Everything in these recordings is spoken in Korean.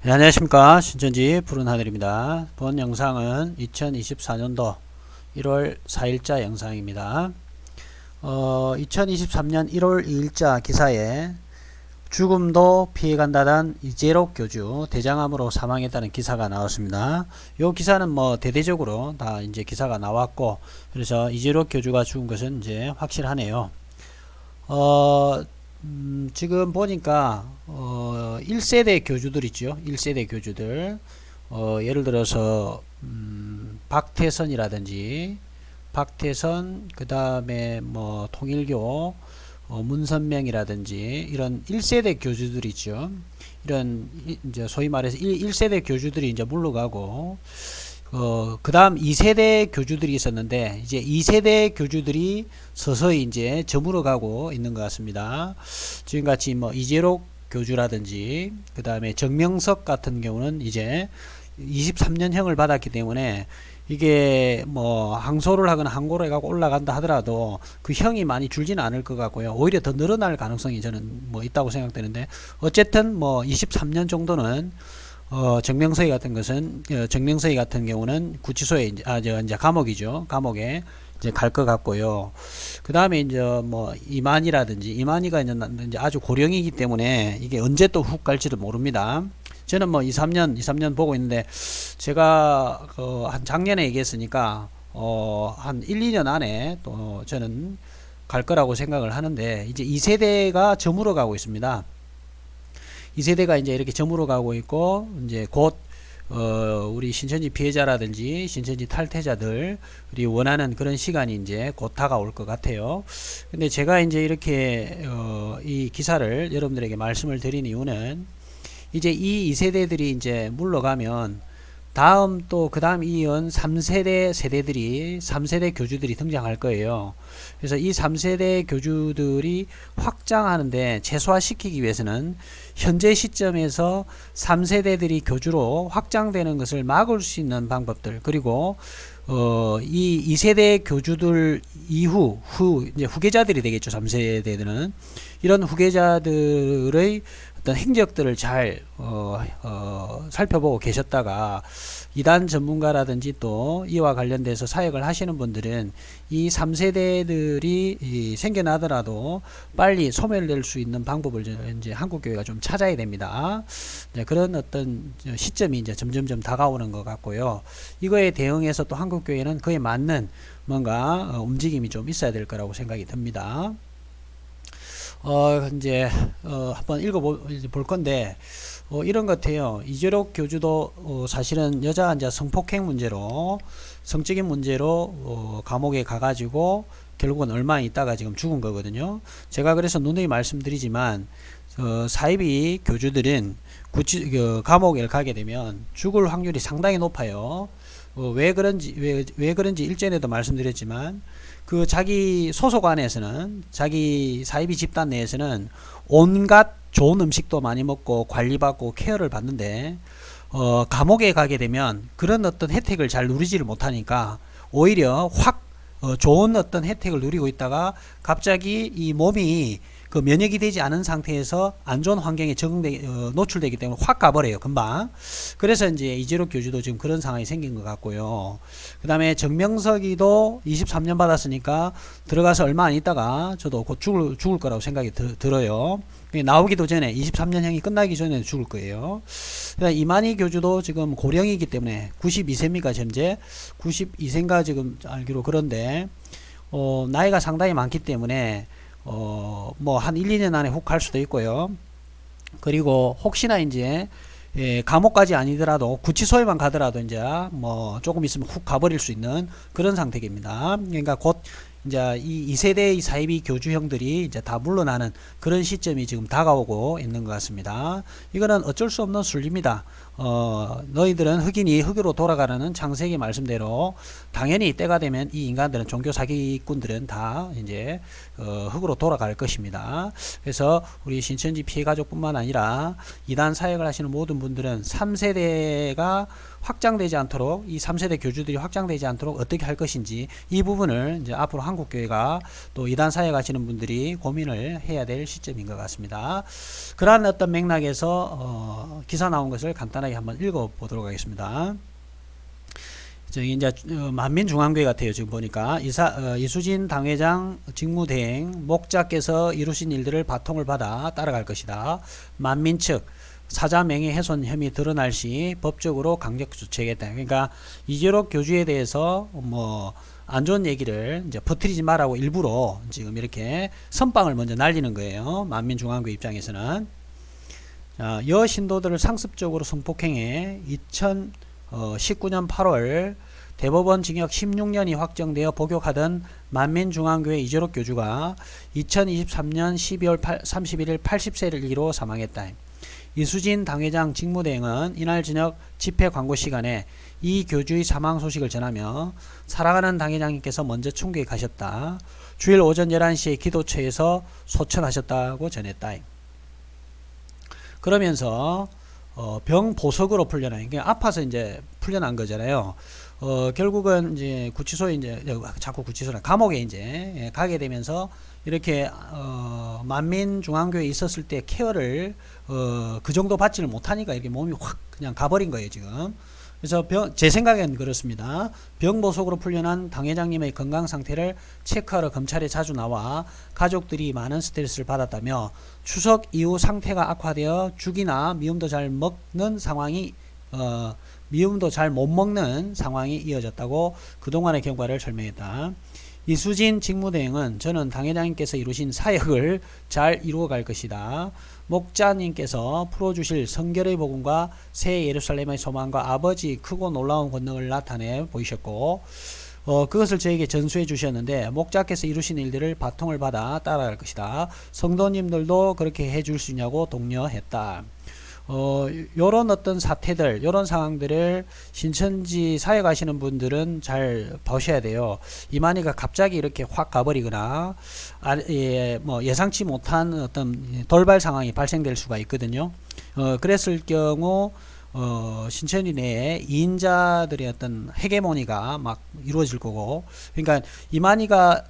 네, 안녕하십니까. 신천지 푸른하늘입니다. 본 영상은 2024년도 1월 4일자 영상입니다. 2023년 1월 2일자 기사에 죽음도 피해간다던 이재록 교주 대장암으로 사망했다는 기사가 나왔습니다. 이 기사는 뭐 대대적으로 다 이제 기사가 나왔고, 그래서 이재록 교주가 죽은 것은 이제 확실하네요. 지금 보니까 1세대 교주들 있죠. 1세대 교주들 예를 들어서 박태선이라든지 박태선 그 다음에 뭐 통일교 문선명이라든지 이런 1세대 교주들 있죠. 이런 이제 소위 말해서 1세대 교주들이 이제 물러가고 그 다음 2세대 교주들이 있었는데, 이제 2세대 교주들이 서서히 이제 저물어 가고 있는 것 같습니다. 지금같이 뭐 이재록 교주라든지, 그 다음에 정명석 같은 경우는 이제 23년형을 받았기 때문에 이게 뭐 항소를 하거나 항고를 해가고 올라간다 하더라도 그 형이 많이 줄지는 않을 것 같고요. 오히려 더 늘어날 가능성이 저는 뭐 있다고 생각되는데, 어쨌든 뭐 23년 정도는 정명서희 같은 것은, 정명서희 같은 경우는 구치소에 이제 감옥이죠. 감옥에 이제 갈 것 같고요. 그 다음에 이제 뭐 이만희가 이제 아주 고령이기 때문에 이게 언제 또 훅 갈지를 모릅니다. 저는 뭐 2, 3년 보고 있는데, 제가 한 작년에 얘기했으니까 한 1, 2년 안에 또 저는 갈 거라고 생각을 하는데, 이제 2세대가 저물어 가고 있습니다. 2세대가 이제 이렇게 저물어 가고 있고, 이제 곧 우리 신천지 피해자라든지 신천지 탈퇴자들이 원하는 그런 시간이 이제 곧 다가올 것 같아요. 근데 제가 이제 이렇게 이 기사를 여러분들에게 말씀을 드린 이유는, 이제 이 2세대들이 이제 물러가면 다음 또 그 다음 이은 3세대 세대들이 3세대 교주들이 등장할 거예요. 그래서 이 3세대 교주들이 확장하는데 최소화시키기 위해서는 현재 시점에서 3세대들이 교주로 확장되는 것을 막을 수 있는 방법들, 그리고 이 2세대 교주들 이후 이제 후계자들이 되겠죠. 3세대들은 이런 후계자들의 어떤 행적들을 잘 살펴보고 계셨다가 이단 전문가라든지 또 이와 관련돼서 사역을 하시는 분들은 이 3세대들이 생겨나더라도 빨리 소멸될 수 있는 방법을 이제 한국교회가 좀 찾아야 됩니다. 이제 그런 어떤 시점이 이제 점점점 다가오는 것 같고요. 이거에 대응해서 또 한국교회는 그에 맞는 뭔가 움직임이 좀 있어야 될 거라고 생각이 듭니다. 이제 한번 읽어볼 건데, 이런 것 같아요. 이재록 교주도 사실은 여자 이제 성폭행 문제로, 성적인 문제로 감옥에 가가지고 결국은 얼마 있다가 지금 죽은 거거든요. 제가 그래서 누누이 말씀드리지만 사이비 교주들은 감옥에 가게 되면 죽을 확률이 상당히 높아요. 왜 그런지 일전에도 말씀드렸지만, 그 자기 소속 안에서는, 자기 사이비 집단 내에서는 온갖 좋은 음식도 많이 먹고 관리받고 케어를 받는데, 감옥에 가게 되면 그런 어떤 혜택을 잘 누리지를 못하니까 오히려 확 좋은 어떤 혜택을 누리고 있다가 갑자기 이 몸이 그 면역이 되지 않은 상태에서 안 좋은 환경에 노출되기 때문에 확 가버려요, 금방. 그래서 이제 이재록 교주도 지금 그런 상황이 생긴 것 같고요. 그 다음에 정명석이도 23년 받았으니까 들어가서 얼마 안 있다가 저도 곧 죽을 거라고 생각이 들어요. 나오기도 전에 23년형이 끝나기 전에 죽을 거예요. 이만희 교주도 지금 고령이기 때문에 92세입니까 현재 92세인가 지금 알기로. 그런데 나이가 상당히 많기 때문에 뭐 한 1, 2년 안에 훅 갈 수도 있고요. 그리고 혹시나 이제 감옥까지 아니더라도 구치소에만 가더라도 이제 뭐 조금 있으면 훅 가버릴 수 있는 그런 상태입니다. 그러니까 곧 이제 이 2세대의 사이비 교주형들이 이제 다 물러나는 그런 시점이 지금 다가오고 있는 것 같습니다. 이거는 어쩔 수 없는 순리입니다. 너희들은 흑인이 흑으로 돌아가라는 창세기 말씀대로 당연히 때가 되면 이 인간들은, 종교 사기꾼들은 다 이제 흑으로 돌아갈 것입니다. 그래서 우리 신천지 피해 가족뿐만 아니라 이단 사역을 하시는 모든 분들은 3세대가 확장되지 않도록, 이 3세대 교주들이 확장되지 않도록 어떻게 할 것인지, 이 부분을 이제 앞으로 한국교회가 또 이단 사회 가시는 분들이 고민을 해야 될 시점인 것 같습니다. 그러한 어떤 맥락에서 기사 나온 것을 간단하게 한번 읽어보도록 하겠습니다. 저기 이제 만민중앙교회 같아요. 지금 보니까 이수진 당회장 직무대행 목자께서 이루신 일들을 바통을 받아 따라갈 것이다. 만민 측 사자 명예훼손 혐의 드러날 시 법적으로 강력 조치하겠다. 그러니까 이재록 교주에 대해서 뭐 안 좋은 얘기를 이제 퍼뜨리지 말라고 일부러 지금 이렇게 선빵을 먼저 날리는 거예요. 만민중앙교회 입장에서는. 자, 여신도들을 상습적으로 성폭행해 2019년 8월 대법원 징역 16년이 확정되어 복역하던 만민중앙교회 이재록 교주가 2023년 12월 31일 80세를 기로 사망했다. 이수진 당회장 직무대행은 이날 저녁 집회 광고 시간에 이 교주의 사망 소식을 전하며 살아가는 당회장님께서 먼저 충격에 가셨다. 주일 오전 11시에 기도처에서 소천하셨다고 전했다. 그러면서 병 보석으로 풀려나 이게 아파서 이제 풀려난 거잖아요. 결국은 이제 구치소에 이제 자꾸 구치소나 감옥에 이제 가게 되면서 이렇게 만민중앙교회에 있었을 때 케어를 그 정도 받지를 못하니까 이렇게 몸이 확 그냥 가버린 거예요 지금. 그래서 제 생각엔 그렇습니다. 병보석으로 풀려난 당회장님의 건강 상태를 체크하러 검찰에 자주 나와 가족들이 많은 스트레스를 받았다며 추석 이후 상태가 악화되어 죽이나 미움도 잘 먹는 상황이 미움도 잘 못 먹는 상황이 이어졌다고 그동안의 경과를 설명했다. 이수진 직무대행은 저는 당회장님께서 이루신 사역을 잘 이루어갈 것이다. 목자님께서 풀어주실 성결의 복음과 새 예루살렘의 소망과 아버지 크고 놀라운 권능을 나타내 보이셨고 그것을 저에게 전수해 주셨는데 목자께서 이루신 일들을 바통을 받아 따라갈 것이다. 성도님들도 그렇게 해줄 수 있냐고 독려했다. 요런 어떤 사태들, 요런 상황들을 신천지 사회 가시는 분들은 잘 보셔야 돼요. 이만희가 갑자기 이렇게 확 가버리거나, 뭐 예상치 못한 어떤 돌발 상황이 발생될 수가 있거든요. 그랬을 경우, 신천지 내에 2인자들의 어떤 헤게모니가 막 이루어질 거고, 그러니까 이만희가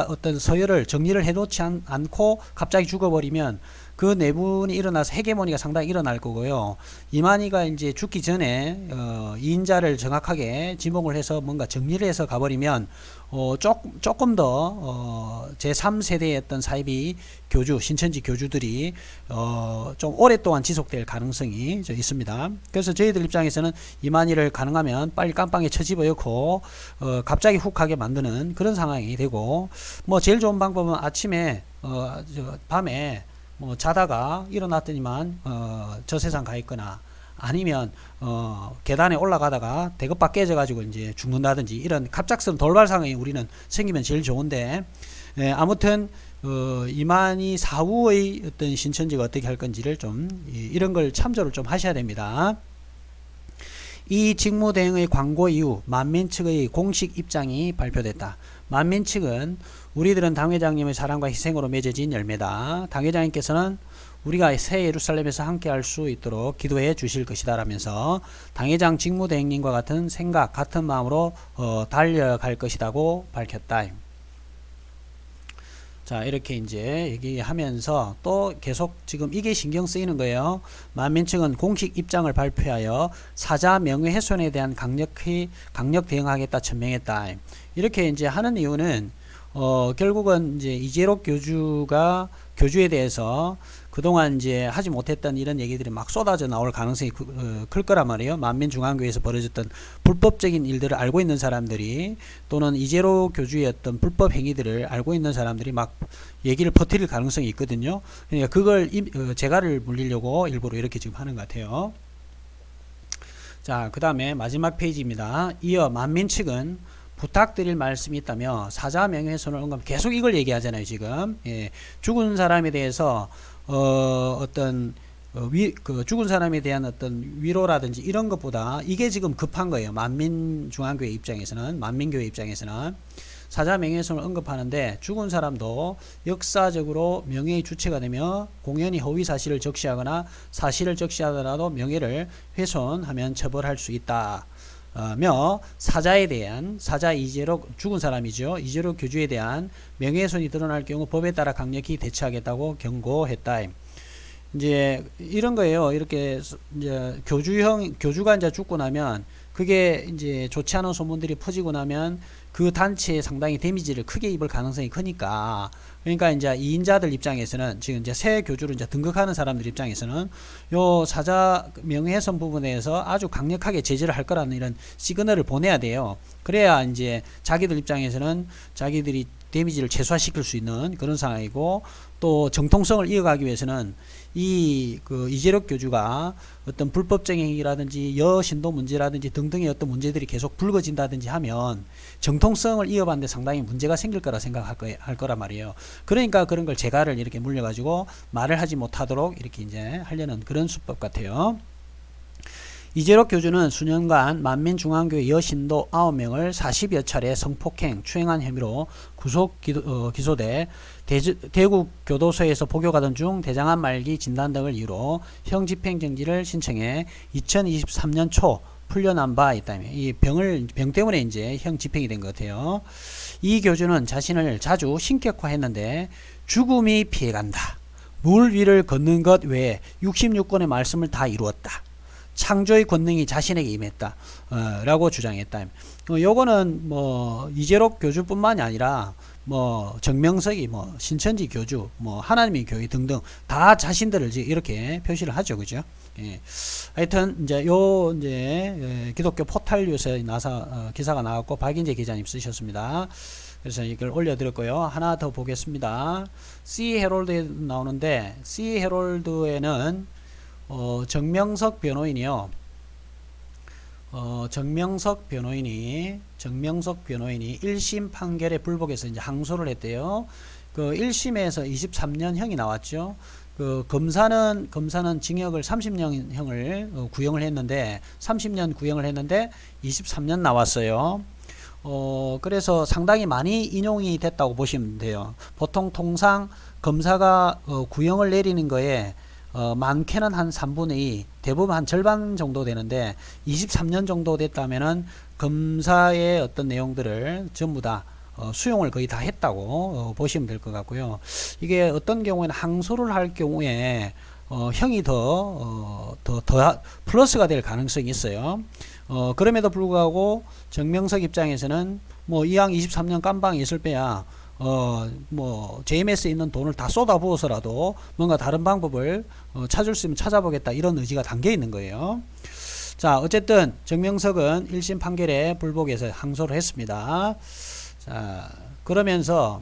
어떤 서열을 정리를 해놓지 않고 갑자기 죽어버리면 그 내분이 일어나서 헤게모니가 상당히 일어날 거고요. 이만희가 이제 죽기 전에 2인자를 정확하게 지목을 해서 뭔가 정리를 해서 가버리면 조금 더 제3세대의 어떤 사이비 교주, 신천지 교주들이 좀 오랫동안 지속될 가능성이 있습니다. 그래서 저희들 입장에서는 이만희를 가능하면 빨리 깜빵에 쳐집어넣고 갑자기 훅 하게 만드는 그런 상황이 되고, 뭐 제일 좋은 방법은 아침에 밤에 뭐 자다가 일어났더니만 저 세상 가 있거나 아니면 계단에 올라가다가 대급박 깨져가지고 이제 죽는다든지 이런 갑작스러운 돌발 상황이 우리는 생기면 제일 좋은데, 아무튼 이만희 사후의 어떤 신천지가 어떻게 할 건지를 좀 이런 걸 참조를 좀 하셔야 됩니다. 이 직무대행의 광고 이후 만민 측의 공식 입장이 발표됐다. 만민 측은 우리들은 당회장님의 사랑과 희생으로 맺어진 열매다. 당회장님께서는 우리가 새 예루살렘에서 함께 할 수 있도록 기도해 주실 것이다 라면서 당회장 직무대행님과 같은 생각, 같은 마음으로 달려갈 것이라고 밝혔다. 자, 이렇게 이제 얘기하면서 또 계속 지금 이게 신경 쓰이는 거예요. 만민 측은 공식 입장을 발표하여 사자 명예훼손에 대한 강력 대응하겠다 천명했다. 이렇게 이제 하는 이유는 결국은 이제 이재록 교주에 대해서 그동안 이제 하지 못했던 이런 얘기들이 막 쏟아져 나올 가능성이 클 거란 말이에요. 만민중앙교회에서 벌어졌던 불법적인 일들을 알고 있는 사람들이, 또는 이재록 교주의 어떤 불법 행위들을 알고 있는 사람들이 막 얘기를 퍼뜨릴 가능성이 있거든요. 그러니까 그걸 재갈을 물리려고 일부러 이렇게 지금 하는 것 같아요. 자, 그 다음에 마지막 페이지입니다. 이어 만민 측은 부탁드릴 말씀이 있다며 사자 명예훼손을 언급, 계속 이걸 얘기하잖아요 지금. 죽은 사람에 대해서 죽은 사람에 대한 어떤 위로라든지 이런 것보다 이게 지금 급한 거예요. 만민중앙교회 입장에서는, 만민교회 입장에서는 사자 명예훼손을 언급하는데, 죽은 사람도 역사적으로 명예의 주체가 되며 공연히 허위 사실을 적시하거나 사실을 적시하더라도 명예를 훼손하면 처벌할 수 있다. 며 사자에 대한 사자 이재록 죽은 사람이죠. 이재록 교주에 대한 명예훼손이 드러날 경우 법에 따라 강력히 대처하겠다고 경고했다. 이제 이런 거예요. 이렇게 이제 교주가 이제 죽고 나면 그게 이제 좋지 않은 소문들이 퍼지고 나면 그 단체에 상당히 데미지를 크게 입을 가능성이 크니까, 그러니까 이제 이인자들 입장에서는, 지금 이제 새 교주로 이제 등극하는 사람들 입장에서는 요 사자 명예훼손 부분에서 아주 강력하게 제재를 할 거라는 이런 시그널을 보내야 돼요. 그래야 이제 자기들 입장에서는 자기들이 데미지를 최소화시킬 수 있는 그런 상황이고, 또 정통성을 이어가기 위해서는 그 이재록 교주가 어떤 불법적 행위라든지 여신도 문제라든지 등등의 어떤 문제들이 계속 불거진다든지 하면 정통성을 이어가는데 상당히 문제가 생길 거라 할 거란 말이에요. 그러니까 그런 걸 재갈을 이렇게 물려가지고 말을 하지 못하도록 이렇게 이제 하려는 그런 수법 같아요. 이재록 교주는 수년간 만민중앙교회 여신도 9명을 40여 차례 성폭행, 추행한 혐의로 기소돼 대구 교도소에서 복역하던 중 대장암 말기 진단 등을 이유로 형 집행정지를 신청해 2023년 초 풀려난 바 있다며, 이 병 때문에 이제 형 집행이 된 것 같아요. 이 교주는 자신을 자주 신격화했는데 죽음이 피해간다. 물 위를 걷는 것 외에 66권의 말씀을 다 이루었다. 창조의 권능이 자신에게 임했다. 라고 주장했다. 요거는 뭐 이재록 교주뿐만이 아니라 뭐 정명석이 뭐 신천지 교주, 뭐 하나님의 교회 등등 다 자신들을 이렇게 표시를 하죠. 그죠? 예. 하여튼 이제 기독교 포탈 뉴스에 기사가 나왔고 박인재 기자님 쓰셨습니다. 그래서 이걸 올려드렸고요. 하나 더 보겠습니다. C 헤럴드에 나오는데, C 헤럴드에는 정명석 변호인이요. 정명석 변호인이 1심 판결에 불복해서 이제 항소를 했대요. 그 1심에서 23년형이 나왔죠. 그 검사는 징역을 30년형을 구형을 했는데 30년 구형을 했는데 23년 나왔어요. 그래서 상당히 많이 인용이 됐다고 보시면 돼요. 보통 통상 검사가 구형을 내리는 거에 많게는 한 3분의 2, 대부분 한 절반 정도 되는데 23년 정도 됐다면은 검사의 어떤 내용들을 전부 다 수용을 거의 다 했다고 보시면 될 것 같고요. 이게 어떤 경우에는 항소를 할 경우에 형이 더 플러스가 될 가능성이 있어요. 그럼에도 불구하고 정명석 입장에서는 뭐 이왕 23년 깜방이 있을 빼야 뭐 JMS에 있는 돈을 다 쏟아부어서라도 뭔가 다른 방법을 찾을 수 있으면 찾아보겠다, 이런 의지가 담겨 있는 거예요. 자, 어쨌든 정명석은 1심 판결에 불복해서 항소를 했습니다. 자, 그러면서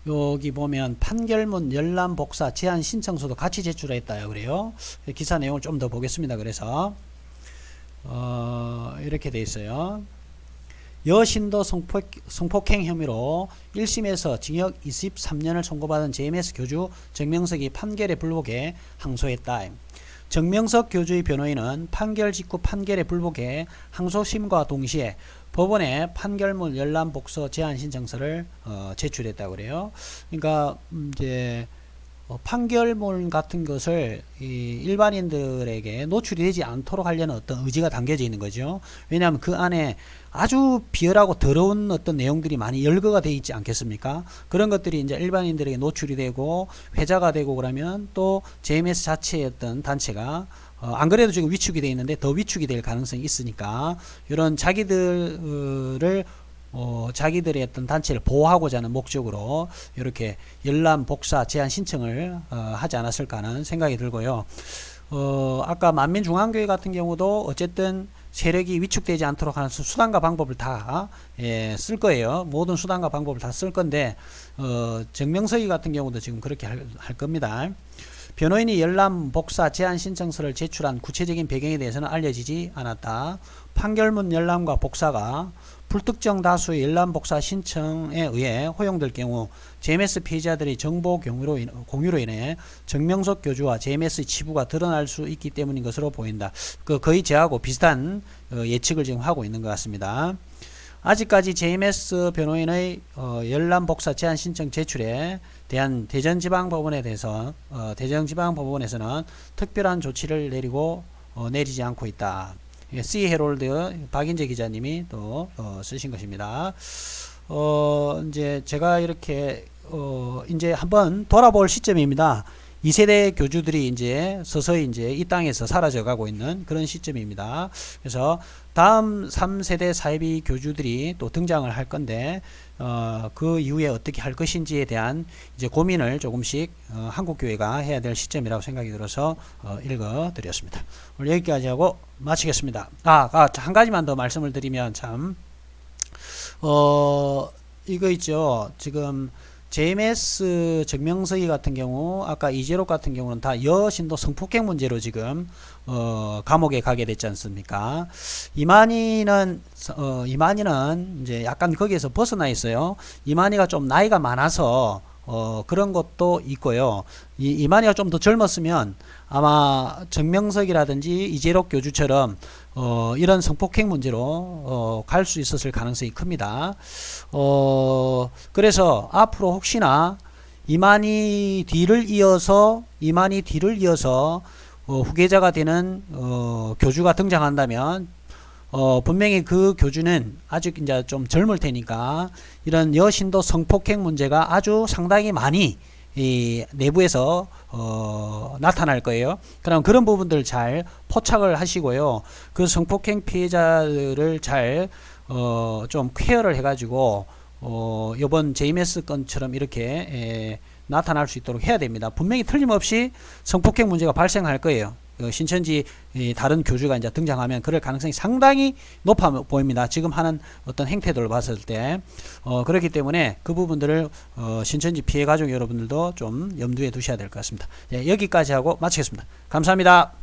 여기 보면 판결문 열람 복사 제한 신청서도 같이 제출했다요. 그래요. 기사 내용을 좀 더 보겠습니다. 그래서 이렇게 돼 있어요. 여신도 성폭행 혐의로 1심에서 징역 23년을 선고받은 JMS 교주 정명석이 판결에 불복해 항소했다. 정명석 교주의 변호인은 판결 직후 판결에 불복해 항소심과 동시에 법원에 판결문 열람 복서 제한 신청서를 제출했다고 그래요. 그러니까 이제 판결문 같은 것을 일반인들에게 노출이 되지 않도록 하려는 어떤 의지가 담겨져 있는 거죠. 왜냐하면 그 안에 아주 비열하고 더러운 어떤 내용들이 많이 열거가 되어 있지 않겠습니까? 그런 것들이 이제 일반인들에게 노출이 되고 회자가 되고 그러면 또 JMS 자체의 어떤 단체가 안 그래도 지금 위축이 되어 있는데 더 위축이 될 가능성이 있으니까, 이런 자기들을 자기들의 어떤 단체를 보호하고자 하는 목적으로 이렇게 열람 복사 제한 신청을 하지 않았을까 하는 생각이 들고요. 아까 만민중앙교회 같은 경우도 어쨌든 세력이 위축되지 않도록 하는 수단과 방법을 다 쓸 거예요. 모든 수단과 방법을 다 쓸 건데 정명석이 같은 경우도 지금 그렇게 할 겁니다. 변호인이 열람 복사 제한 신청서를 제출한 구체적인 배경에 대해서는 알려지지 않았다. 판결문 열람과 복사가 불특정 다수의 열람 복사 신청에 의해 허용될 경우 JMS 피해자들의 정보 공유로 인해 정명석 교주와 JMS의 치부가 드러날 수 있기 때문인 것으로 보인다. 거의 저하고 비슷한 예측을 지금 하고 있는 것 같습니다. 아직까지 JMS 변호인의 열람 복사 제한 신청 제출에 대한 대전지방법원에 대해서 대전지방법원에서는 특별한 조치를 내리고 내리지 않고 있다. C 헤롤드 박인재 기자님이 또 쓰신 것입니다. 이제 제가 이렇게 이제 한번 돌아볼 시점입니다. 2세대 교주들이 이제 서서히 이제 이 땅에서 사라져 가고 있는 그런 시점입니다. 그래서 다음 3세대 사이비 교주들이 또 등장을 할 건데, 그 이후에 어떻게 할 것인지에 대한 이제 고민을 조금씩 한국교회가 해야 될 시점이라고 생각이 들어서 읽어 드렸습니다. 오늘 여기까지 하고 마치겠습니다. 한 가지만 더 말씀을 드리면 참, 이거 있죠. 지금 JMS 증명서기 같은 경우, 아까 이재록 같은 경우는 다 여신도 성폭행 문제로 지금 감옥에 가게 됐지 않습니까? 이만희는 이제 약간 거기에서 벗어나 있어요. 이만희가 좀 나이가 많아서 그런 것도 있고요. 이만희가 좀 더 젊었으면 아마 정명석이라든지 이재록 교주처럼 이런 성폭행 문제로 갈 수 있었을 가능성이 큽니다. 그래서 앞으로 혹시나 이만희 뒤를 이어서 후계자가 되는 교주가 등장한다면, 분명히 그 교주는 아직 이제 좀 젊을 테니까 이런 여신도 성폭행 문제가 아주 상당히 많이 이 내부에서 나타날 거예요. 그럼 그런 부분들 잘 포착을 하시고요. 그 성폭행 피해자들을 잘 좀 케어를 해가지고 이번 JMS 건처럼 이렇게 나타날 수 있도록 해야 됩니다. 분명히 틀림없이 성폭행 문제가 발생할 거예요. 신천지 다른 교주가 이제 등장하면 그럴 가능성이 상당히 높아 보입니다. 지금 하는 어떤 행태들을 봤을 때. 그렇기 때문에 그 부분들을 신천지 피해 가족 여러분들도 좀 염두에 두셔야 될 것 같습니다. 여기까지 하고 마치겠습니다. 감사합니다.